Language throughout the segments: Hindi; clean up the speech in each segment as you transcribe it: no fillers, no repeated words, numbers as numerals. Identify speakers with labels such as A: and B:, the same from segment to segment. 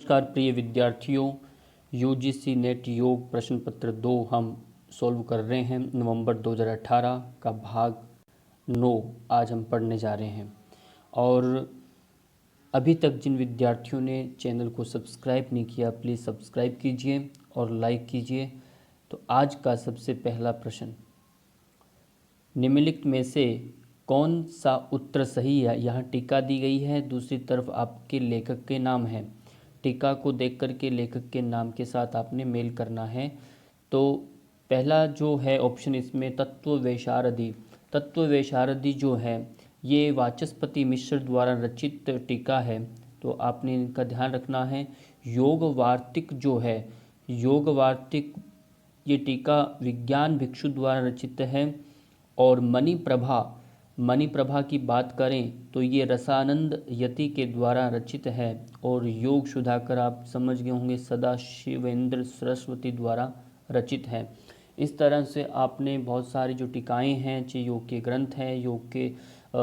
A: नमस्कार प्रिय विद्यार्थियों, यूजीसी नेट योग प्रश्न पत्र 2 हम सॉल्व कर रहे हैं। नवंबर 2018 का भाग 9 आज हम पढ़ने जा रहे हैं। और अभी तक जिन विद्यार्थियों ने चैनल को सब्सक्राइब नहीं किया, प्लीज़ सब्सक्राइब कीजिए और लाइक कीजिए। तो आज का सबसे पहला प्रश्न, निम्नलिखित में से कौन सा उत्तर सही है। यहाँ टीका दी गई है, दूसरी तरफ आपके लेखक के नाम है। टीका को देख कर के लेखक के नाम के साथ आपने मेल करना है। तो पहला जो है ऑप्शन, इसमें तत्व वैशारदी। तत्व वैशारदी जो है ये वाचस्पति मिश्र द्वारा रचित टीका है, तो आपने इनका ध्यान रखना है। योग वार्तिक जो है, योग वार्तिक ये टीका विज्ञान भिक्षु द्वारा रचित है। और मणिप्रभा की बात करें तो ये रसानंद यति के द्वारा रचित है। और योग सुधाकर आप समझ गए होंगे सदाशिवेंद्र सरस्वती द्वारा रचित है। इस तरह से आपने बहुत सारी जो टीकाएँ हैं, चाहे योग के ग्रंथ हैं, योग के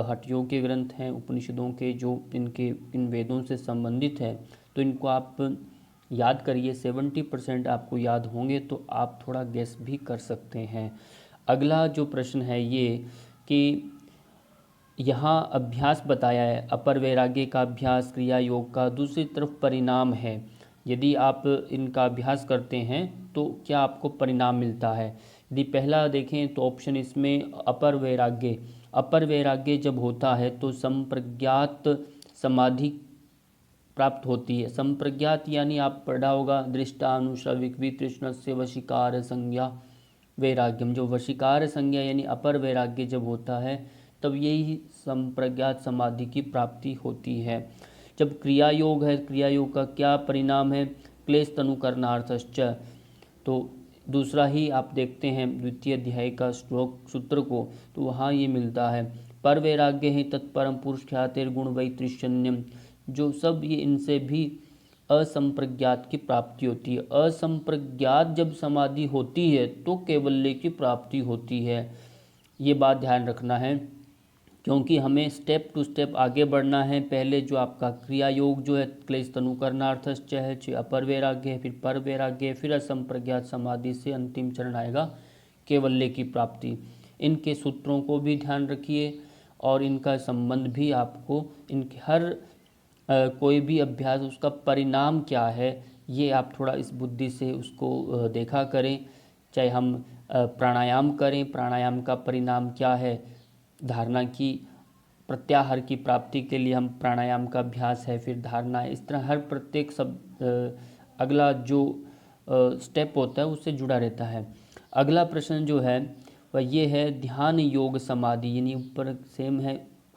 A: हठ योग के ग्रंथ हैं, उपनिषदों के जो इन वेदों से संबंधित है, तो इनको आप याद करिए। 70% आपको याद होंगे तो आप थोड़ा गेस भी कर सकते हैं। अगला जो प्रश्न है ये कि यहाँ अभ्यास बताया है, अपर वैराग्य का अभ्यास, क्रिया योग का, दूसरी तरफ परिणाम है। यदि आप इनका अभ्यास करते हैं तो क्या आपको परिणाम मिलता है। यदि पहला देखें तो ऑप्शन इसमें अपर वैराग्य। अपर वैराग्य जब होता है तो संप्रज्ञात समाधि प्राप्त होती है। संप्रज्ञात यानी आप पढ़ा होगा, दृष्टानुश्रविक वितृष्णस्य वशीकार संज्ञा वैराग्यम। जो वशीकार संज्ञा यानी अपर वैराग्य जब होता है तब यही संप्रज्ञात समाधि की प्राप्ति होती है। जब क्रिया योग है, क्रिया योग का क्या परिणाम है, क्लेश तनुकरणार्थश्च। तो दूसरा ही आप देखते हैं द्वितीय अध्याय का श्लोक सूत्र को, तो वहाँ ये मिलता है। पर वैराग्य है तत्परम पुरुष ख्यातिर वैतृष्ण्यम। जो सब ये इनसे भी असंप्रज्ञात की प्राप्ति होती है। असंप्रज्ञात जब समाधि होती है तो कैवल्य की प्राप्ति होती है। ये बात ध्यान रखना है, क्योंकि हमें स्टेप टू स्टेप आगे बढ़ना है। पहले जो आपका क्रिया योग जो है क्लेश तनुकरणार्थश्च है, अपर वैराग्य है, फिर पर वैराग्य है, फिर असंप्रज्ञात समाधि से अंतिम चरण आएगा कैवल्य की प्राप्ति। इनके सूत्रों को भी ध्यान रखिए और इनका संबंध भी आपको, इनके हर कोई भी अभ्यास उसका परिणाम क्या है ये आप थोड़ा इस बुद्धि से उसको देखा करें। चाहे हम प्राणायाम करें, प्राणायाम का परिणाम क्या है, धारणा की प्रत्याहार की प्राप्ति के लिए हम प्राणायाम का अभ्यास है, फिर धारणा है। इस तरह हर प्रत्येक सब अगला जो स्टेप होता है उससे जुड़ा रहता है। अगला प्रश्न जो है वह ये है, ध्यान योग समाधि, यानी ऊपर सेम है,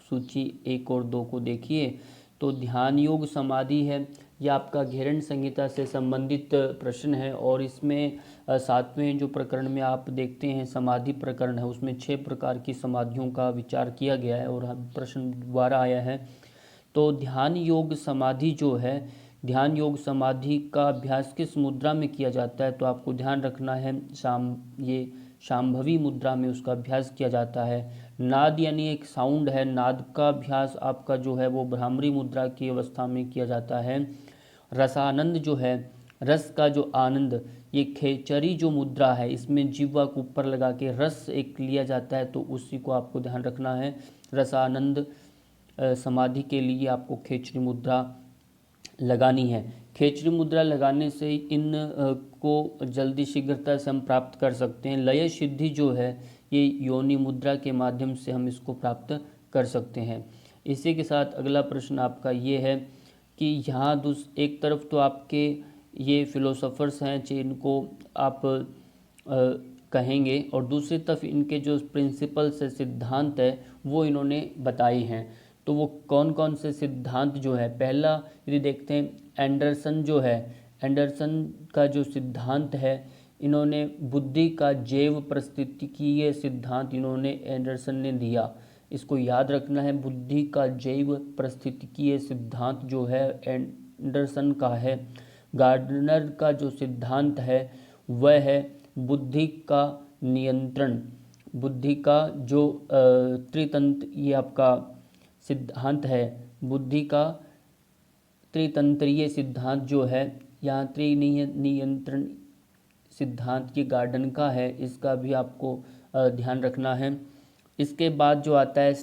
A: सूची 1 और 2 को देखिए। तो ध्यान योग समाधि है, यह आपका घेरन संहिता से संबंधित प्रश्न है। और इसमें 7वें जो प्रकरण में आप देखते हैं समाधि प्रकरण है, उसमें 6 प्रकार की समाधियों का विचार किया गया है और प्रश्न दोबारा आया है। तो ध्यान योग समाधि जो है, ध्यान योग समाधि का अभ्यास किस मुद्रा में किया जाता है, तो आपको ध्यान रखना है ये शांभवी मुद्रा में उसका अभ्यास किया जाता है। नाद यानी एक साउंड है, नाद का अभ्यास आपका जो है वो भ्रामरी मुद्रा की अवस्था में किया जाता है। रसानंद जो है, रस का जो आनंद, ये खेचरी जो मुद्रा है, इसमें जीवा को ऊपर लगा के रस एक लिया जाता है, तो उसी को आपको ध्यान रखना है। रसानंद समाधि के लिए आपको खेचरी मुद्रा लगानी है। खेचरी मुद्रा लगाने से इन को जल्दी शीघ्रता से हम प्राप्त कर सकते हैं। लय सिद्धि जो है ये योनि मुद्रा के माध्यम से हम इसको प्राप्त कर सकते हैं। इसी के साथ अगला प्रश्न आपका ये है कि यहाँ एक तरफ तो आपके ये फिलोसोफर्स हैं जिनको आप कहेंगे, और दूसरी तरफ इनके जो प्रिंसिपल्स है, सिद्धांत है, वो इन्होंने बताई हैं। तो वो कौन कौन से सिद्धांत जो है, पहला यदि देखते हैं एंडरसन जो है, एंडरसन का जो सिद्धांत है, इन्होंने बुद्धि का जैव परिस्थितिकीय सिद्धांत इन्होंने एंडरसन ने दिया। इसको याद रखना है, बुद्धि का जैव परिस्थितिकीय सिद्धांत जो है एंडरसन का है। गार्डनर का जो सिद्धांत है वह है बुद्धि का नियंत्रण, बुद्धि का जो त्रितंत्र, ये आपका सिद्धांत है बुद्धि का त्रितंत्रीय सिद्धांत जो है, यहाँ नियंत्रण सिद्धांत ये गार्डन का है, इसका भी आपको ध्यान रखना है। इसके बाद जो आता है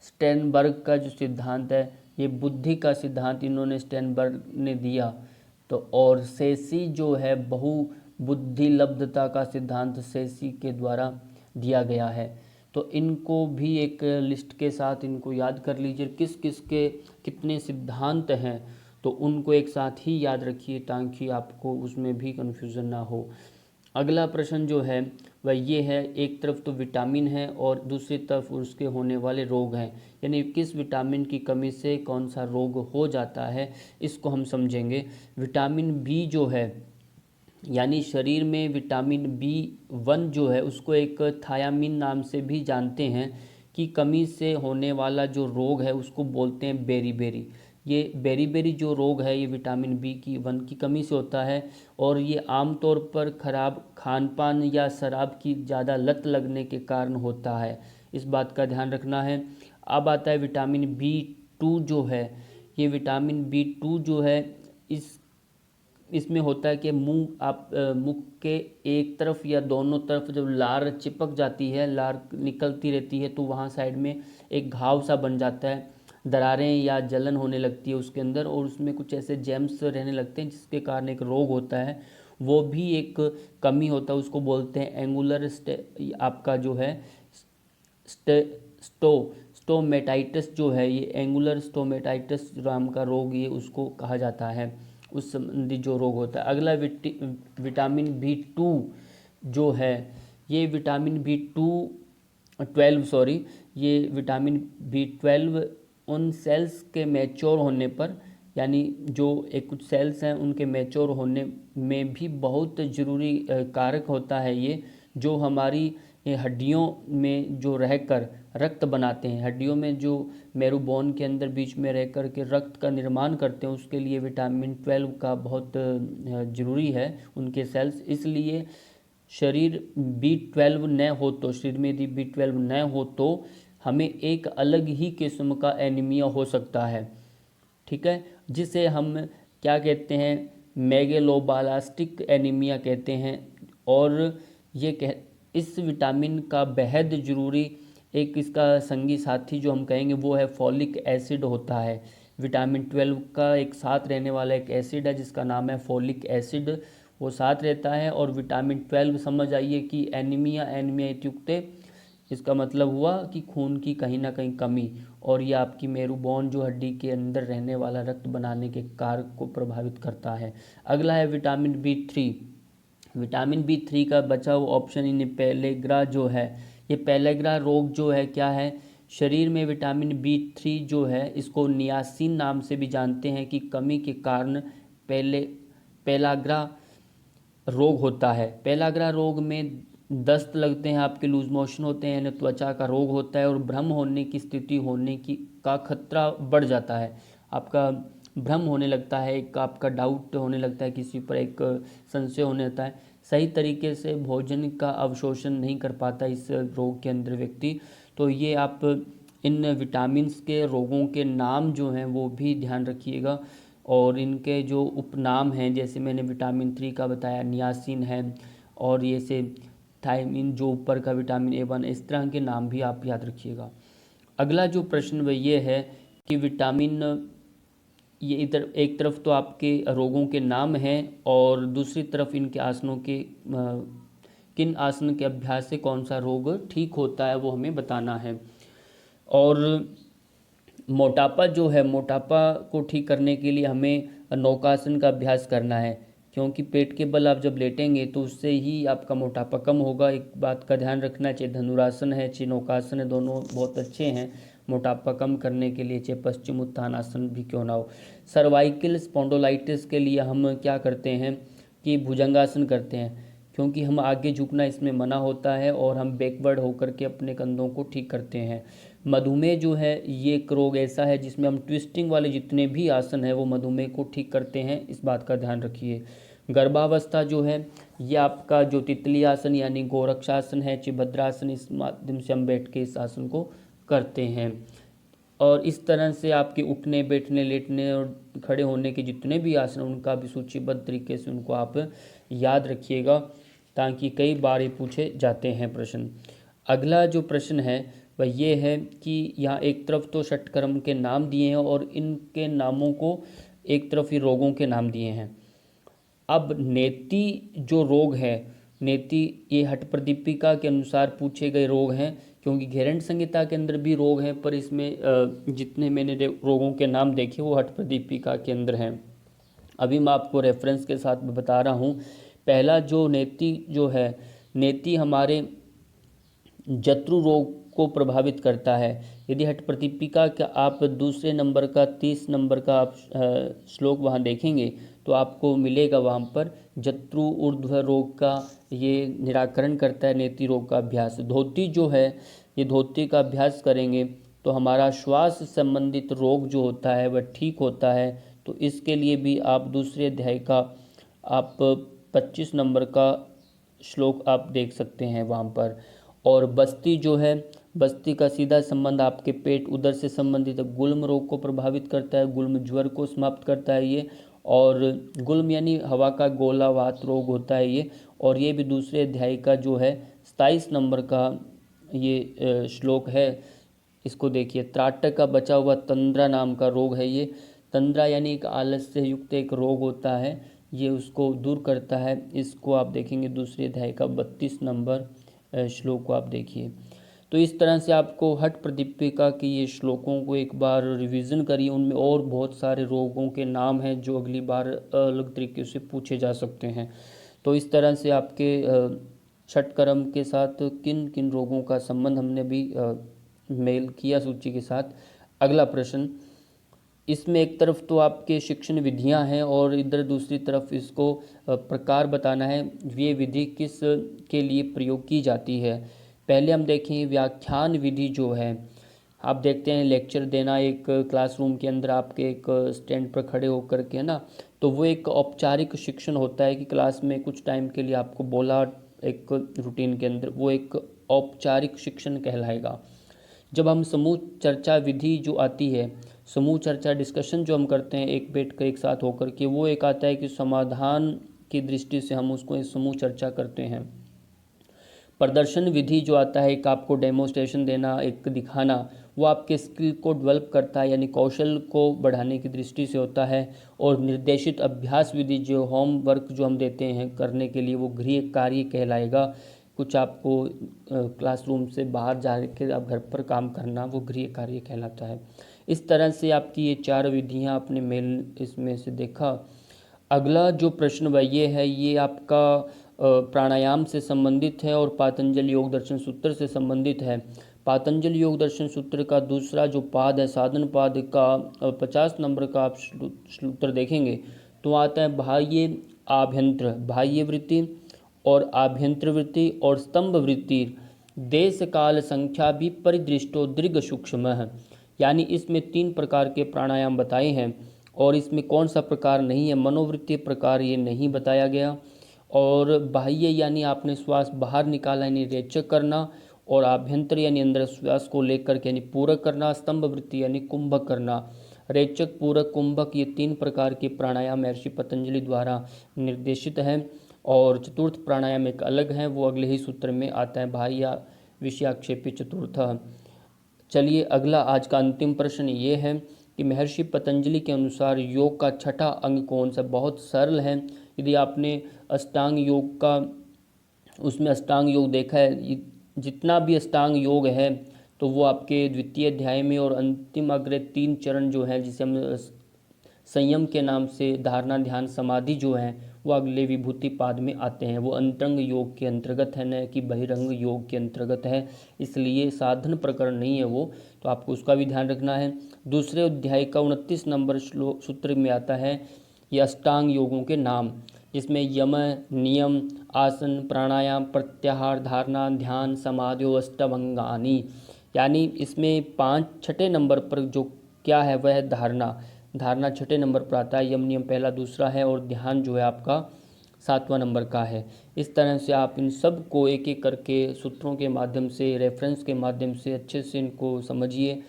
A: स्टेनबर्ग का जो सिद्धांत है, ये बुद्धि का सिद्धांत इन्होंने स्टेनबर्ग ने दिया। तो और सेसी जो है बहुबुद्धिलब्धता का सिद्धांत सेसी के द्वारा दिया गया है। तो इनको भी एक लिस्ट के साथ इनको याद कर लीजिए, किस किस के कितने सिद्धांत हैं, तो उनको एक साथ ही याद रखिए ताकि आपको उसमें भी कन्फ्यूज़न ना हो। अगला प्रश्न जो है वह ये है, एक तरफ तो विटामिन है और दूसरी तरफ उसके होने वाले रोग हैं, यानी किस विटामिन की कमी से कौन सा रोग हो जाता है, इसको हम समझेंगे। विटामिन बी जो है, यानी शरीर में विटामिन B1 जो है उसको एक थायामीन नाम से भी जानते हैं, कि कमी से होने वाला जो रोग है उसको बोलते हैं बेरीबेरी। ये बेरीबेरी जो रोग है ये विटामिन B1 की कमी से होता है, और ये आमतौर पर खराब खान पान या शराब की ज़्यादा लत लगने के कारण होता है, इस बात का ध्यान रखना है। अब आता है विटामिन B2 जो है, ये विटामिन B2 जो है इसमें होता है कि मुंह के एक तरफ या दोनों तरफ जब लार चिपक जाती है, लार निकलती रहती है, तो वहाँ साइड में एक घाव सा बन जाता है, दरारें या जलन होने लगती है उसके अंदर, और उसमें कुछ ऐसे जेम्स रहने लगते हैं जिसके कारण एक रोग होता है, वो भी एक कमी होता है, उसको बोलते हैं एंगुलर आपका जो है स्टोमेटाइटिस जो है, ये एंगुलर स्टोमेटाइटिस नाम का रोग ये उसको कहा जाता है, उस संबंधी जो रोग होता है। अगला विटामिन B2 जो है, ये विटामिन ये विटामिन B12 उन सेल्स के मैच्योर होने पर, यानी जो एक कुछ सेल्स हैं उनके मैच्योर होने में भी बहुत ज़रूरी कारक होता है ये, जो हमारी हड्डियों में जो रहकर रक्त बनाते हैं, हड्डियों में जो मेरू बोन के अंदर बीच में रह कर के रक्त का निर्माण करते हैं, उसके लिए विटामिन 12 का बहुत ज़रूरी है उनके सेल्स। इसलिए शरीर B12 न हो तो, शरीर में यदि B12 न हो तो हमें एक अलग ही किस्म का एनीमिया हो सकता है, ठीक है, जिसे हम क्या कहते हैं, मेगेलोब्लास्टिक एनीमिया कहते हैं। और इस विटामिन का बेहद ज़रूरी एक इसका संगी साथी जो हम कहेंगे वो है फॉलिक एसिड होता है। विटामिन 12 का एक साथ रहने वाला एक एसिड है जिसका नाम है फॉलिक एसिड, वो साथ रहता है। और विटामिन 12 समझ आइए कि एनीमिया इत्युक्ते इसका मतलब हुआ कि खून की कहीं ना कहीं कमी, और ये आपकी मेरूबोन जो हड्डी के अंदर रहने वाला रक्त बनाने के कारक को प्रभावित करता है। अगला है विटामिन B3। विटामिन B3 का बचा हुआ ऑप्शन इन पेलेग्रा जो है, ये पेलेग्रा रोग जो है क्या है, शरीर में विटामिन B3 जो है इसको नियासिन नाम से भी जानते हैं, कि कमी के कारण पेलाग्रा रोग होता है। पेलाग्रा रोग में दस्त लगते हैं, आपके लूज मोशन होते हैं, त्वचा का रोग होता है, और भ्रम होने की स्थिति होने की का खतरा बढ़ जाता है। आपका भ्रम होने लगता है, एक आपका डाउट होने लगता है, किसी पर एक संशय होने लगता है, सही तरीके से भोजन का अवशोषण नहीं कर पाता इस रोग के अंदर व्यक्ति। तो ये आप इन विटामिन्स के रोगों के नाम जो हैं वो भी ध्यान रखिएगा, और इनके जो उपनाम हैं, जैसे मैंने विटामिन 3 का बताया नियासिन है, और ये से थायमिन जो ऊपर का विटामिन A1, इस तरह के नाम भी आप याद रखिएगा। अगला जो प्रश्न वह ये है कि विटामिन, ये इधर एक तरफ तो आपके रोगों के नाम हैं और दूसरी तरफ इनके आसनों के किन आसन के अभ्यास से कौन सा रोग ठीक होता है वो हमें बताना है। और मोटापा जो है, मोटापा को ठीक करने के लिए हमें नौकासन का अभ्यास करना है, क्योंकि पेट के बल आप जब लेटेंगे तो उससे ही आपका मोटापा कम होगा। एक बात का ध्यान रखना, चाहे धनुरासन है चाहे नौकासन है, दोनों बहुत अच्छे हैं मोटापा कम करने के लिए, चाहे पश्चिम उत्थानासन भी क्यों ना हो। सर्वाइकल स्पॉन्डोलाइटिस के लिए हम क्या करते हैं कि भुजंगासन करते हैं, क्योंकि हम आगे झुकना इसमें मना होता है और हम बैकवर्ड होकर के अपने कंधों को ठीक करते हैं। मधुमेह जो है ये एक रोग ऐसा है जिसमें हम ट्विस्टिंग वाले जितने भी आसन हैं वो मधुमेह को ठीक करते हैं, इस बात का ध्यान रखिए। गर्भावस्था जो है ये आपका जो तितली आसन यानी गोरक्षासन है, चिभद्रासन, इस माध्यम से हम बैठ के इस आसन को करते हैं। और इस तरह से आपके उठने बैठने लेटने और खड़े होने के जितने भी आसन उनका भी सूचीबद्ध तरीके से उनको आप याद रखिएगा, ताकि कई बार ये पूछे जाते हैं प्रश्न। अगला जो प्रश्न है वह ये है कि यहाँ एक तरफ तो षटकर्म के नाम दिए हैं और इनके नामों को एक तरफ ही रोगों के नाम दिए हैं। अब नेति जो रोग है, नेति ये हठ प्रदीपिका के अनुसार पूछे गए रोग हैं, क्योंकि घेरंट संहिता के अंदर भी रोग हैं, पर इसमें जितने मैंने रोगों के नाम देखे वो हठ प्रदीपिका के अंदर हैं। अभी मैं आपको रेफरेंस के साथ बता रहा हूँ। पहला जो नेति जो है, नेति हमारे जत्रु रोग को प्रभावित करता है। यदि हठ प्रदीपिका का आप दूसरे नंबर का 30 नंबर का आप श्लोक वहाँ देखेंगे तो आपको मिलेगा वहाँ पर जत्रु ऊर्ध्व रोग का ये निराकरण करता है नेति रोग का अभ्यास। धोती जो है, ये धोती का अभ्यास करेंगे तो हमारा श्वास संबंधित रोग जो होता है वह ठीक होता है। तो इसके लिए भी आप दूसरे अध्याय का आप 25 नंबर का श्लोक आप देख सकते हैं वहाँ पर। और बस्ती जो है, बस्ती का सीधा संबंध आपके पेट उदर से संबंधित है, गुल्म रोग को प्रभावित करता है, गुल्म ज्वर को समाप्त करता है ये। और गुल्म यानी हवा का गोला वात रोग होता है ये। और ये भी दूसरे अध्याय का जो है 27 नंबर का ये श्लोक है, इसको देखिए। त्राटक का बचा हुआ तंद्रा नाम का रोग है ये। तंद्रा यानी एक आलस से युक्त एक रोग होता है, ये उसको दूर करता है। इसको आप देखेंगे दूसरे अध्याय का 32 नंबर श्लोक को आप देखिए। तो इस तरह से आपको हठ प्रदीपिका की ये श्लोकों को एक बार रिवीजन करिए, उनमें और बहुत सारे रोगों के नाम हैं जो अगली बार अलग तरीके से पूछे जा सकते हैं। तो इस तरह से आपके षटकर्म के साथ किन किन रोगों का संबंध हमने भी मेल किया सूची के साथ। अगला प्रश्न, इसमें एक तरफ तो आपके शिक्षण विधियां हैं और इधर दूसरी तरफ इसको प्रकार बताना है, ये विधि किस के लिए प्रयोग की जाती है। पहले हम देखें व्याख्यान विधि जो है, आप देखते हैं लेक्चर देना एक क्लासरूम के अंदर आपके एक स्टैंड पर खड़े होकर के ना, तो वो एक औपचारिक शिक्षण होता है कि क्लास में कुछ टाइम के लिए आपको बोला एक रूटीन के अंदर, वो एक औपचारिक शिक्षण कहलाएगा। जब हम समूह चर्चा विधि जो आती है, समूह चर्चा डिस्कशन जो हम करते हैं एक बैठ कर एक साथ होकर के, वो एक आता है कि समाधान की दृष्टि से हम उसको समूह चर्चा करते हैं। प्रदर्शन विधि जो आता है, एक आपको डेमोस्ट्रेशन देना, एक दिखाना, वो आपके स्किल को डेवलप करता है यानी कौशल को बढ़ाने की दृष्टि से होता है। और निर्देशित अभ्यास विधि जो होमवर्क जो हम देते हैं करने के लिए, वो गृह कार्य कहलाएगा। कुछ आपको क्लासरूम से बाहर जा के आप घर पर काम करना, वो गृह कार्य कहलाता है। इस तरह से आपकी ये 4 विधियाँ आपने मेल इसमें से देखा। अगला जो प्रश्न वह ये है, ये आपका प्राणायाम से संबंधित है और पातंजलि योग दर्शन सूत्र से संबंधित है। पातंजलि योग दर्शन सूत्र का दूसरा जो पाद है, साधन पाद का 50 नंबर का आप सूत्र देखेंगे तो आता है बाह्य आभ्यंतर, बाह्य वृत्ति और आभ्यंतर वृत्ति और स्तंभ वृत्ति देश काल संख्या भी परिदृष्टो दीर्घ सूक्ष्म। यानी इसमें 3 प्रकार के प्राणायाम बताए हैं और इसमें कौन सा प्रकार नहीं है, मनोवृत्तीय प्रकार ये नहीं बताया गया। और बाह्य यानी आपने श्वास बाहर निकाला यानी रेचक करना, और आभ्यंतर यानी अंदर श्वास को लेकर के यानी पूरक करना, स्तंभ वृत्ति यानी कुंभक करना। रेचक, पूरक, कुंभक ये 3 प्रकार के प्राणायाम महर्षि पतंजलि द्वारा निर्देशित हैं। और चतुर्थ प्राणायाम एक अलग है, वो अगले ही सूत्र में आता है, बाह्य विषयाक्षेपी चतुर्थ। चलिए अगला आज का अंतिम प्रश्न ये है कि महर्षि पतंजलि के अनुसार योग का छठा अंग कौन सा। बहुत सरल है, यदि आपने अष्टांग योग का उसमें अष्टांग योग देखा है, जितना भी अष्टांग योग है तो वो आपके द्वितीय अध्याय में, और अंतिम अग्र 3 चरण जो है जिसे हम संयम के नाम से धारणा ध्यान समाधि जो है वो अगले विभूति पाद में आते हैं। वो अंतरंग योग के अंतर्गत है, न कि बहिरंग योग के अंतर्गत है, इसलिए साधन प्रकरण नहीं है वो, तो आपको उसका भी ध्यान रखना है। दूसरे अध्याय का 29 नंबर सूत्र में आता है ये अष्टांग योगों के नाम, जिसमें यम, नियम, आसन, प्राणायाम, प्रत्याहार, धारणा, ध्यान, समाधि, अष्टावंगानी। यानी इसमें 6ठे नंबर पर जो क्या है वह है धारणा। धारणा 6ठे नंबर पर आता है, यम नियम पहला दूसरा है, और ध्यान जो है आपका 7वां नंबर का है। इस तरह से आप इन सब को एक एक करके सूत्रों के माध्यम से, रेफरेंस के माध्यम से अच्छे से इनको समझिए,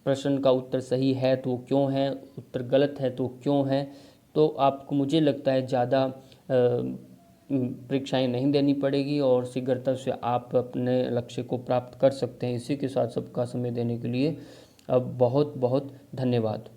A: प्रश्न का उत्तर सही है तो क्यों है, उत्तर गलत है तो क्यों है। तो आपको, मुझे लगता है, ज़्यादा परीक्षाएं नहीं देनी पड़ेगी और शीघ्रता से आप अपने लक्ष्य को प्राप्त कर सकते हैं। इसी के साथ सबका समय देने के लिए अब बहुत बहुत धन्यवाद।